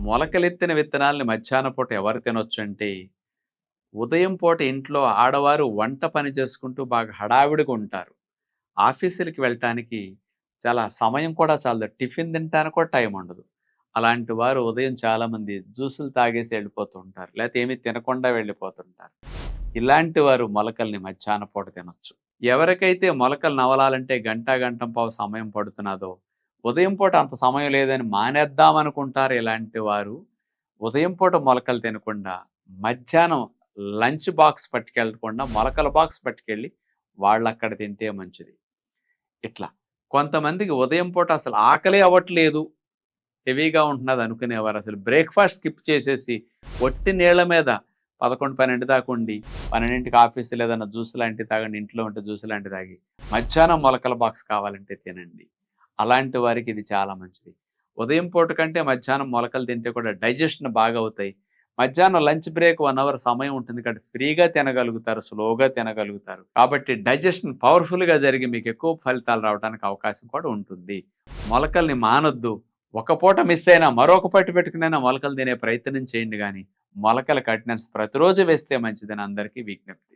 మొలకలెత్తిన విత్తనాల్ని మధ్యాహ్న పూట ఎవరు తినొచ్చు అంటే, ఉదయం పూట ఇంట్లో ఆడవారు వంట పని చేసుకుంటూ బాగా హడావిడిగా ఉంటారు. ఆఫీసులకి వెళ్ళటానికి చాలా సమయం కూడా చాలదు. టిఫిన్ తినటానికి కూడా టైం ఉండదు. అలాంటి వారు ఉదయం చాలామంది జ్యూసులు తాగేసి వెళ్ళిపోతూ ఉంటారు. లేతే ఏమీ తినకుండా వెళ్ళిపోతుంటారు. ఇలాంటి వారు మొలకల్ని మధ్యాహ్న పూట తినొచ్చు. ఎవరికైతే మొలకలు నవలాలంటే గంట, గంటంపావు సమయం పడుతున్నదో, ఉదయం పూట అంత సమయం లేదని మానేద్దామనుకుంటారు ఇలాంటి వారు. ఉదయం పూట మొలకలు తినకుండా, మధ్యాహ్నం లంచ్ బాక్స్ పట్టుకెళ్ళకుండా మొలకల బాక్స్ పట్టుకెళ్ళి వాళ్ళక్కడ తింటే మంచిది. ఇట్లా. కొంతమందికి ఉదయం పూట అసలు ఆకలే అవ్వట్లేదు, హెవీగా ఉంటున్నది అనుకునేవారు అసలు బ్రేక్‌ఫాస్ట్ స్కిప్ చేసేసి, ఒట్టి నీళ్ళ మీద 11, 12 దాకా ఉండి, 12కి ఆఫీసులో ఏదైనా జ్యూస్ లాంటివి తాగండి, ఇంట్లో ఉంటే జ్యూస్ లాంటివి తాగి, మధ్యాహ్నం మొలకల బాక్స్ కావాలంటే తినండి. అలాంటి వారికి ఇది చాలా మంచిది. ఉదయం పూట కంటే మధ్యాహ్నం మొలకలు తింటే కూడా డైజెషన్ బాగా అవుతాయి. మధ్యాహ్నం లంచ్ బ్రేక్ 1 అవర్ సమయం ఉంటుంది కాబట్టి ఫ్రీగా తినగలుగుతారు, స్లోగా తినగలుగుతారు. కాబట్టి డైజెషన్ పవర్‌ఫుల్‌గా జరిగి మీకు ఎక్కువ ఫలితాలు రావడానికి అవకాశం కూడా ఉంటుంది. మొలకల్ని మానొద్దు. ఒక పూట మిస్ అయినా మరొక పట్టు పెట్టుకునైనా మొలకలు తినే ప్రయత్నం చేయండి గానీ, మొలకల కంటెంట్స్ ప్రతిరోజు వేస్తే మంచిదని అందరికీ విజ్ఞప్తి.